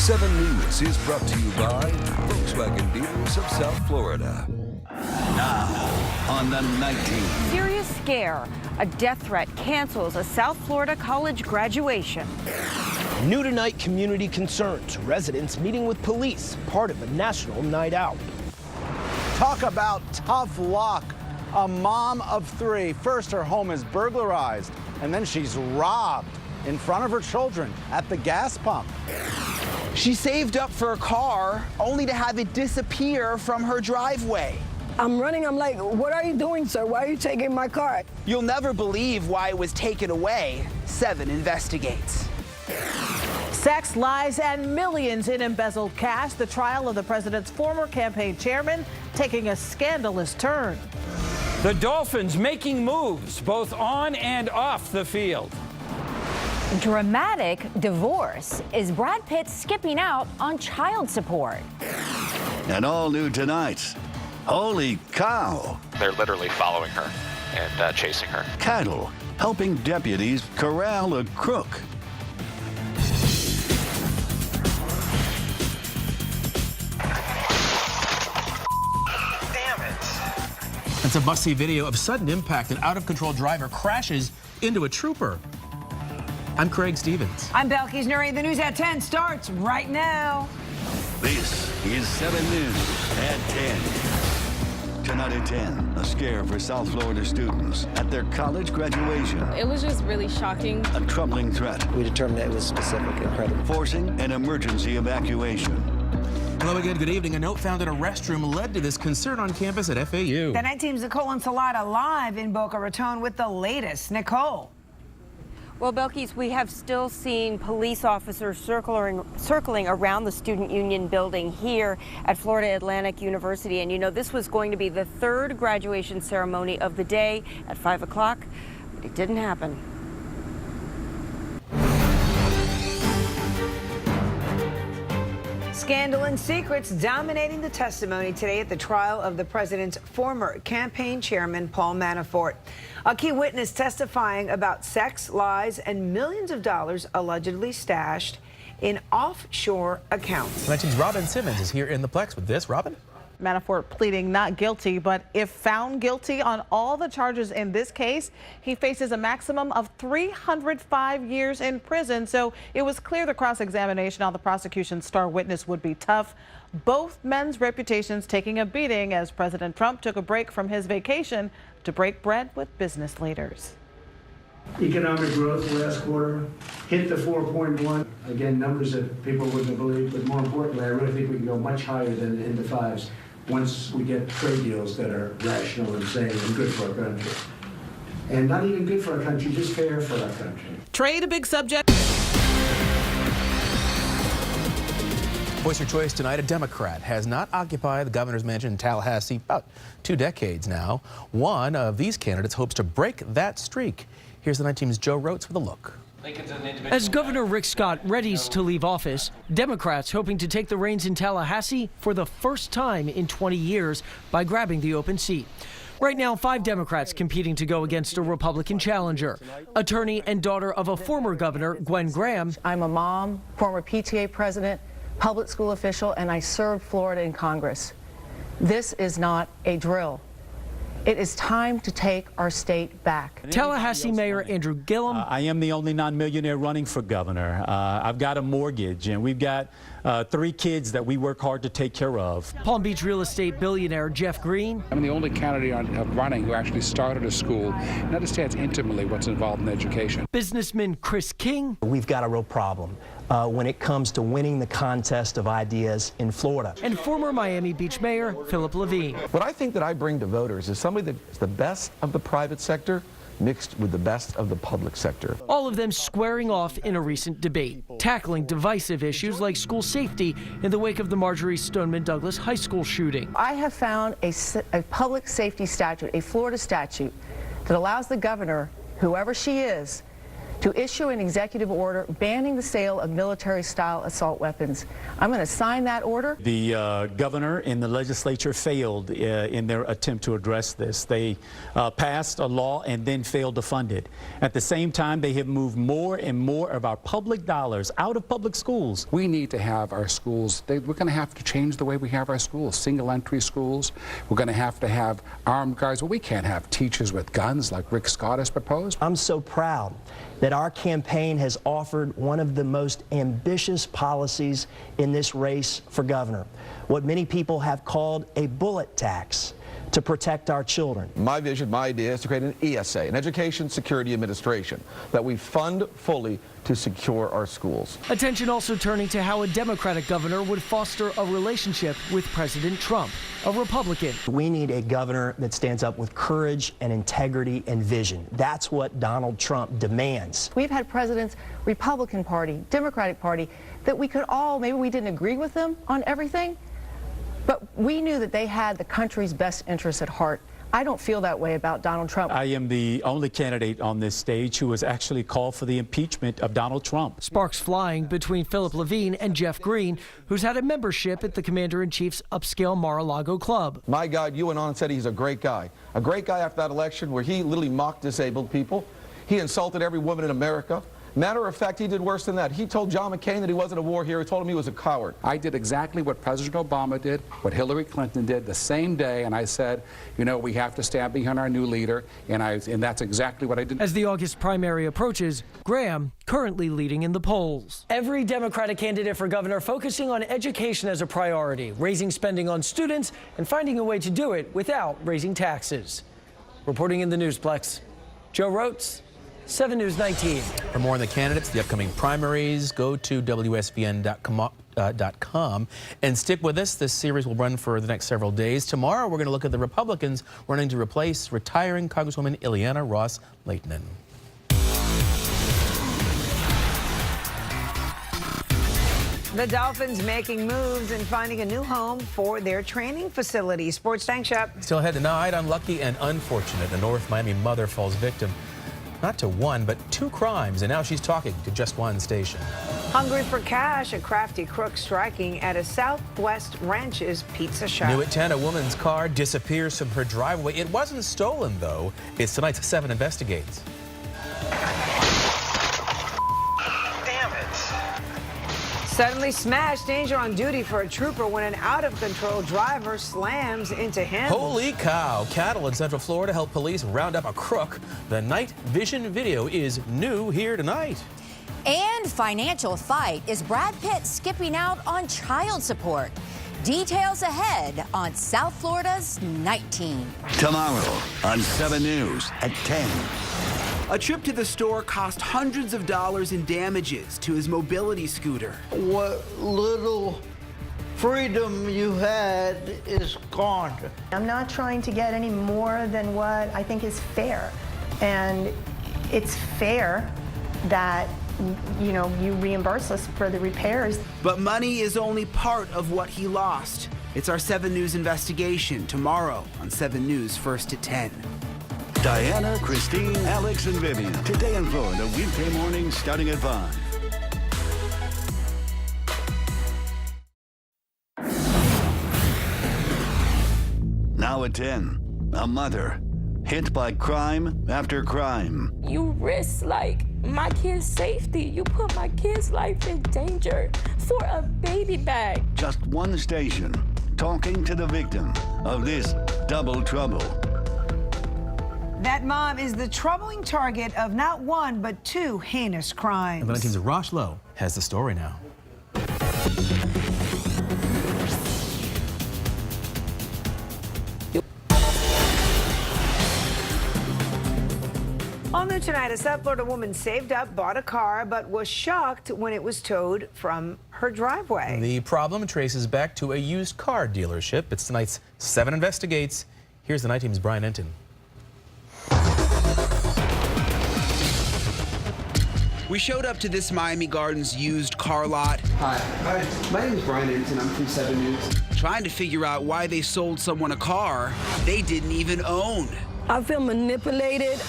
7 News is brought to you by Volkswagen dealers of South Florida. Now, on the 19th. Serious scare. A death threat cancels a South Florida college graduation. New tonight, community concerns. Residents meeting with police, part of a national night out. Talk about tough luck. A mom of 3. First, her home is burglarized, and then she's robbed in front of her children at the gas pump. She saved up for a car only to have it disappear from her driveway. I'm running. I'm like, what are you doing, sir? Why are you taking my car? You'll never believe why it was taken away. 7 investigates. Sex, lies, and millions in embezzled cash. The trial of the president's former campaign chairman taking a scandalous turn. The Dolphins making moves both on and off the field. Dramatic divorce. Is Brad Pitt skipping out on child support? And all new tonight. Holy cow. They're literally following her and chasing her. Cattle helping deputies corral a crook. It's a must-see video of sudden impact. An out-of-control driver crashes into a trooper. I'm Craig Stevens. I'm Belkis Nuri. The news at 10 starts right now. This is 7 News at 10. Tonight at 10, a scare for South Florida students at their college graduation. It was just really shocking. A troubling threat. We determined that it was specific and credible. Forcing an emergency evacuation. Hello again, good evening. A note found in a restroom led to this concern on campus at FAU. The night team's Nicole Ensalada live in Boca Raton with the latest. Nicole. Well, Belkis, we have still seen police officers circling around the Student Union building here at Florida Atlantic University. And you know, this was going to be the 3rd graduation ceremony of the day at 5 o'clock, but it didn't happen. Scandal and secrets dominating the testimony today at the trial of the president's former campaign chairman, Paul Manafort. A key witness testifying about sex, lies, and millions of dollars allegedly stashed in offshore accounts. 19's Robin Simmons is here in the Plex with this. Robin? Manafort pleading not guilty, but if found guilty on all the charges in this case, he faces a maximum of 305 years in prison. So it was clear the cross-examination on the prosecution's star witness would be tough. Both men's reputations taking a beating as President Trump took a break from his vacation to break bread with business leaders. Economic growth last quarter hit the 4.1. Again, numbers that people wouldn't have believed, but more importantly, I really think we can go much higher than in the 5s once we get trade deals that are rational and sane and good for our country. And not even good for our country, just fair for our country. Trade, a big subject. Voice your choice tonight. A Democrat has not occupied the governor's mansion in Tallahassee about 2 decades now. One of these candidates hopes to break that streak. Here's the night team's Joe Rotes with a look. As Governor Rick Scott readies to leave office, Democrats hoping to take the reins in Tallahassee for the first time in 20 years by grabbing the open seat. Right now, 5 Democrats competing to go against a Republican challenger. Attorney and daughter of a former governor, Gwen Graham. I'm a mom, former PTA president, public school official, and I served Florida in Congress. This is not a drill. It is time to take our state back. Tallahassee Mayor Andrew Gillum. I am the only non-millionaire running for governor. I've got a mortgage, and we've got 3 kids that we work hard to take care of. Palm Beach real estate billionaire Jeff Green. I'm the only candidate running who actually started a school and understands intimately what's involved in education. Businessman Chris King. We've got a real problem when it comes to winning the contest of ideas in Florida. And former Miami Beach Mayor Philip Levine. What I think that I bring to voters is somebody that's the best of the private sector mixed with the best of the public sector. All of them squaring off in a recent debate, tackling divisive issues like school safety in the wake of the Marjorie Stoneman Douglas High School shooting. I have found a public safety statute, a Florida statute, that allows the governor, whoever she is, to issue an executive order banning the sale of military-style assault weapons. I'm going to sign that order. The governor and the legislature failed in their attempt to address this. They passed a law and then failed to fund it. At the same time, they have moved more and more of our public dollars out of public schools. We need to have our schools, we're going to have to change the way we have our schools, single entry schools. We're going to have armed guards. Well, we can't have teachers with guns like Rick Scott has proposed. I'm so proud that our campaign has offered one of the most ambitious policies in this race for governor, what many people have called a bullet tax to protect our children. My vision, my idea is to create an ESA, an Education Security Administration, that we fund fully to secure our schools. Attention also turning to how a Democratic governor would foster a relationship with President Trump, a Republican. We need a governor that stands up with courage and integrity and vision. That's what Donald Trump demands. We've had presidents, Republican Party, Democratic Party, that we could all, maybe we didn't agree with them on everything, but we knew that they had the country's best interests at heart. I don't feel that way about Donald Trump. I am the only candidate on this stage who has actually called for the impeachment of Donald Trump. Sparks flying between Philip Levine and Jeff Green, who's had a membership at the Commander-in-Chief's upscale Mar-a-Lago club. My guy, you went on and said he's a great guy. A great guy after that election where he literally mocked disabled people. He insulted every woman in America. Matter of fact, he did worse than that. He told John McCain that he wasn't a war hero. He told him he was a coward. I did exactly what President Obama did, what Hillary Clinton did the same day, and I said, you know, we have to stand behind our new leader, and that's exactly what I did. As the August primary approaches, Graham currently leading in the polls. Every Democratic candidate for governor focusing on education as a priority, raising spending on students, and finding a way to do it without raising taxes. Reporting in the Newsplex, Joe Rotes, 7 News 19. For more on the candidates, the upcoming primaries, go to WSVN.com and stick with us. This series will run for the next several days. Tomorrow, we're going to look at the Republicans running to replace retiring Congresswoman Ileana Ros-Lehtinen. The Dolphins making moves and finding a new home for their training facility. Sports Tank Shop. Still ahead tonight, unlucky and unfortunate. A North Miami mother falls victim not to one, but two crimes, and now she's talking to just one station. Hungry for cash, a crafty crook striking at a Southwest Ranches pizza shop. New at 10, a woman's car disappears from her driveway. It wasn't stolen, though. It's tonight's 7 Investigates. Suddenly smashed, danger on duty for a trooper when an out-of-control driver slams into him. Holy cow. Cattle in Central Florida help police round up a crook. The night vision video is new here tonight. And financial fight. Is Brad Pitt skipping out on child support? Details ahead on South Florida's Night Team. Tomorrow on 7 News at 10. A trip to the store cost hundreds of dollars in damages to his mobility scooter. What little freedom you had is gone. I'm not trying to get any more than what I think is fair. And it's fair that, you know, you reimburse us for the repairs. But money is only part of what he lost. It's our 7 News investigation tomorrow on 7 News, 1st to 10. Diana, Christine, Alex, and Vivian. Today in Florida, weekday mornings starting at 5. Now at 10, a mother hit by crime after crime. You risk, like, my kid's safety. You put my kid's life in danger for a baby bag. Just one station talking to the victim of this double trouble. That mom is the troubling target of not one, but 2 heinous crimes. And the 19's Rosh Lowe has the story now. All new tonight, a South Florida woman saved up, bought a car, but was shocked when it was towed from her driveway. The problem traces back to a used car dealership. It's tonight's 7 Investigates. Here's the Night Team's Brian Enton. We showed up to this Miami Gardens used car lot. Hi, my name is Brian Enton. I'm from 7 News. Trying to figure out why they sold someone a car they didn't even own. I feel manipulated.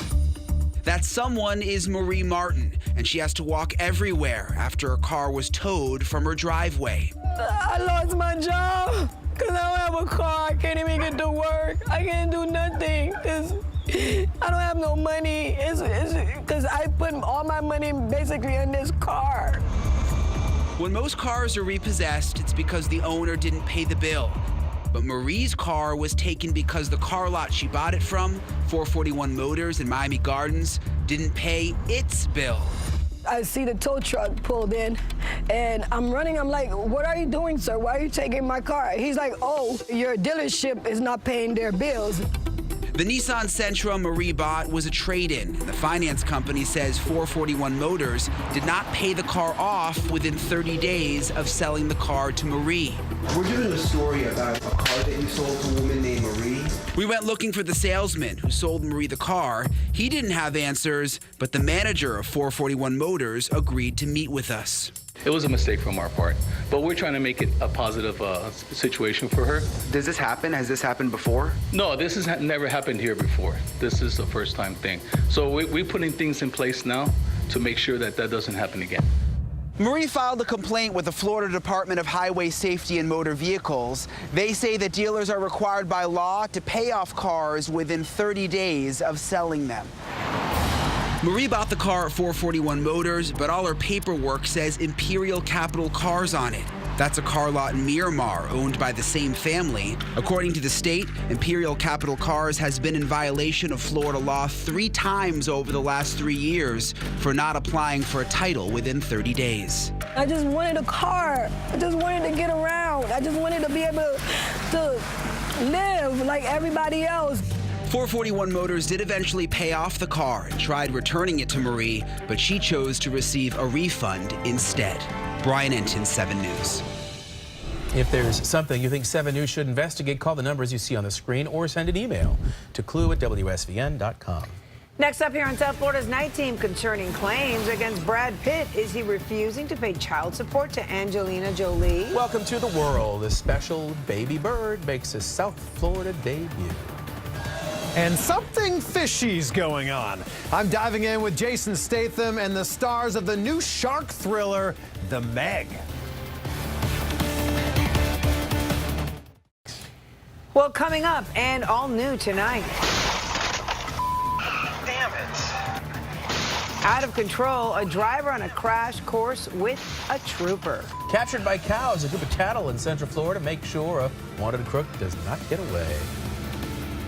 That someone is Marie Martin. and she has to walk everywhere after her car was towed from her driveway. I lost my job because I don't have a car. I can't even get to work. I can't do nothing because I don't have no money. It's because I put all my money basically in this car. When most cars are repossessed, it's because the owner didn't pay the bill. But Marie's car was taken because the car lot she bought it from, 441 Motors in Miami Gardens, didn't pay its bill. I see the tow truck pulled in, and I'm running. I'm like, what are you doing, sir? Why are you taking my car? He's like, oh, your dealership is not paying their bills. The Nissan Sentra Marie bought was a trade-in. The finance company says 441 Motors did not pay the car off within 30 days of selling the car to Marie. We're doing a story about a car that you sold to a woman named Marie. We went looking for the salesman who sold Marie the car. He didn't have answers, but the manager of 441 Motors agreed to meet with us. It was a mistake from our part, but we're trying to make it a positive situation for her. Does this happen? Has this happened before? No, this has never happened here before. This is the first time thing. So we're putting things in place now to make sure that that doesn't happen again. Marie filed a complaint with the Florida Department of Highway Safety and Motor Vehicles. They say that dealers are required by law to pay off cars within 30 days of selling them. Marie bought the car at 441 Motors, but all her paperwork says Imperial Capital Cars on it. That's a car lot in Miramar owned by the same family. According to the state, Imperial Capital Cars has been in violation of Florida law 3 times over the last 3 years for not applying for a title within 30 days. I just wanted a car. I just wanted to get around. I just wanted to be able to live like everybody else. 441 Motors did eventually pay off the car and tried returning it to Marie, but she chose to receive a refund instead. Brian Enton, 7 News. If there's something you think 7 News should investigate, call the numbers you see on the screen or send an email to clue@WSVN.com. Next up here on South Florida's Night Team, concerning claims against Brad Pitt. Is he refusing to pay child support to Angelina Jolie? Welcome to the world. A special baby bird makes his South Florida debut. And something fishy's going on. I'm diving in with Jason Statham and the stars of the new shark thriller, The Meg. Well, coming up and all new tonight. Damn it. Out of control, a driver on a crash course with a trooper. Captured by cows, a group of cattle in Central Florida make sure a wanted crook does not get away.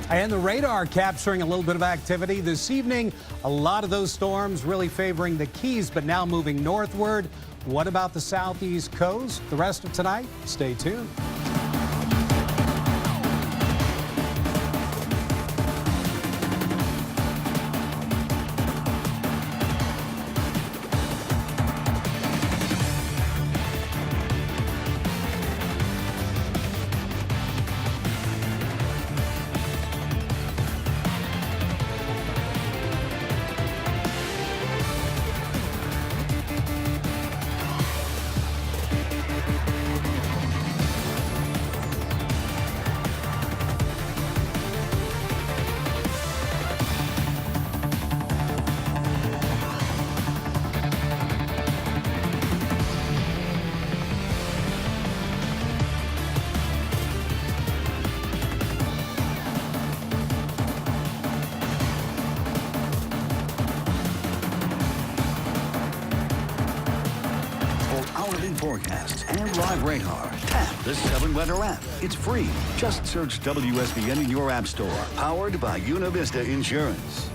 And the radar capturing a little bit of activity this evening. A lot of those storms really favoring the Keys, but now moving northward. What about the southeast coast? The rest of tonight, stay tuned. Forecasts and live radar. Tap the 7 Weather app. It's free. Just search WSVN in your app store. Powered by Univista Insurance.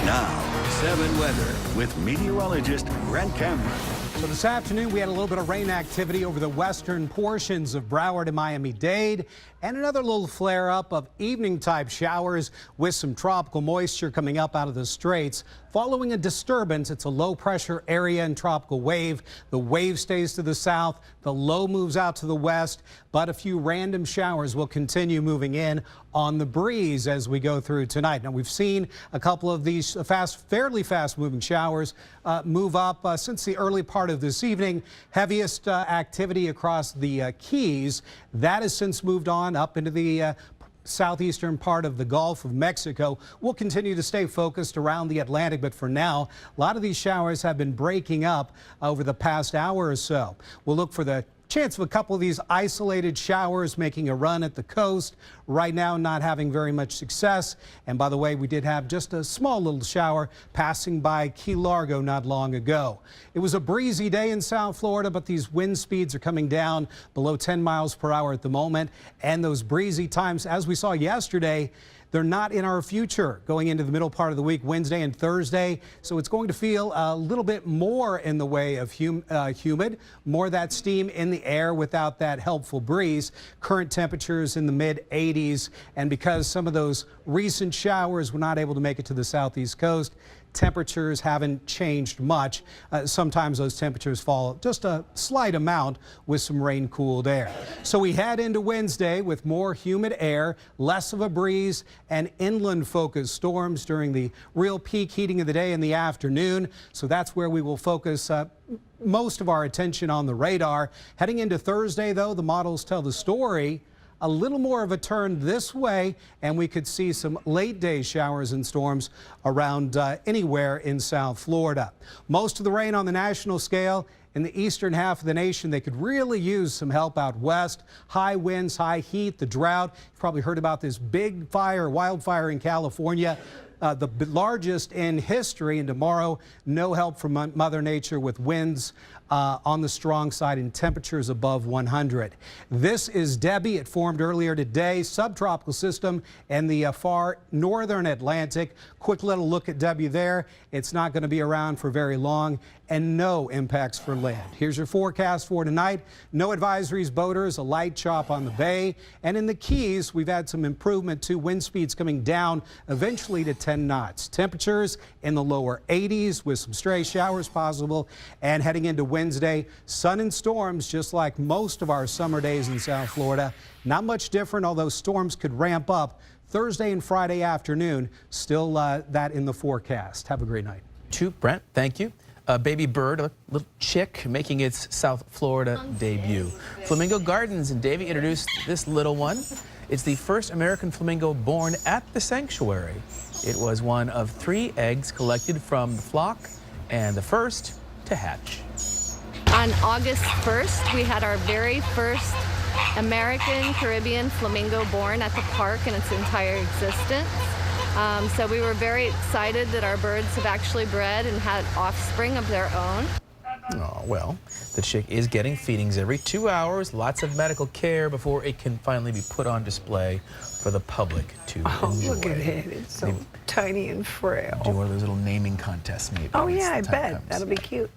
Now, 7 Weather with meteorologist Brent Cameron. So this afternoon, we had a little bit of rain activity over the western portions of Broward and Miami-Dade, and another little flare-up of evening-type showers with some tropical moisture coming up out of the straits. Following a disturbance, it's a low-pressure area and tropical wave. The wave stays to the south, the low moves out to the west, but a few random showers will continue moving in on the breeze as we go through tonight. Now, we've seen a couple of these fairly fast-moving showers move up since the early part of this evening. Heaviest activity across the Keys. That has since moved on up into the southeastern part of the Gulf of Mexico. We'll continue to stay focused around the Atlantic, but for now, a lot of these showers have been breaking up over the past hour or so. We'll look for the chance of a couple of these isolated showers making a run at the coast. Right now, not having very much success. And by the way, we did have just a small little shower passing by Key Largo not long ago. It was a breezy day in South Florida, but these wind speeds are coming down below 10 miles per hour at the moment. And those breezy times, as we saw yesterday, they're not in our future going into the middle part of the week, Wednesday and Thursday. So it's going to feel a little bit more in the way of humid, more of that steam in the air without that helpful breeze. Current temperatures in the mid 80s. And because some of those recent showers were not able to make it to the southeast coast, temperatures haven't changed much. Sometimes those temperatures fall just a slight amount with some rain-cooled air. So we head into Wednesday with more humid air, less of a breeze, and inland-focused storms during the real peak heating of the day in the afternoon. So that's where we will focus most of our attention on the radar. Heading into Thursday, though, the models tell the story. A little more of a turn this way, and we could see some late day showers and storms around anywhere in South Florida. Most of the rain on the national scale in the eastern half of the nation. They could really use some help out west. High winds, high heat, the drought. You've probably heard about this big wildfire in California. The largest in history, and tomorrow, no help from Mother Nature with winds on the strong side and temperatures above 100. This is Debbie. It formed earlier today, subtropical system in the far northern Atlantic. Quick little look at Debbie there. It's not going to be around for very long, and no impacts for land. Here's your forecast for tonight. No advisories, boaters, a light chop on the bay. And in the Keys, we've had some improvement to wind speeds coming down eventually to 10 knots. Temperatures in the lower 80s with some stray showers possible. And heading into Wednesday, sun and storms just like most of our summer days in South Florida. Not much different, although storms could ramp up Thursday and Friday afternoon. Still that in the forecast. Have a great night. Brent, thank you. A baby bird, a little chick, making its South Florida debut. Flamingo Gardens, and Davey introduced this little one. It's the first American flamingo born at the sanctuary. It was one of 3 eggs collected from the flock and the first to hatch. On August 1st, we had our very first American Caribbean flamingo born at the park in its entire existence. So we were very excited that our birds have actually bred and had offspring of their own. Oh, well, the chick is getting feedings every 2 hours, lots of medical care before it can finally be put on display for the public to enjoy. Look at it. It's so tiny and frail. Do one of those little naming contests, maybe. Oh, yeah, I bet. That'll be cute.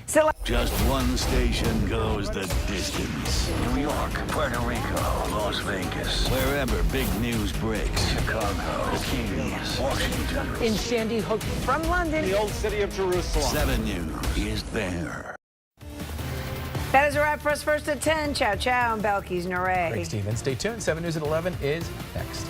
So, just one station goes the distance. New York, Puerto Rico, Las Vegas, wherever big news breaks. Chicago, the Keys, Washington. In Sandy Hook, from London, the old city of Jerusalem. 7 News is there. That is a wrap for us. First at 10. Ciao, ciao. I'm Belkis Noray. Thanks, Stephen. Stay tuned. 7 News at 11 is next.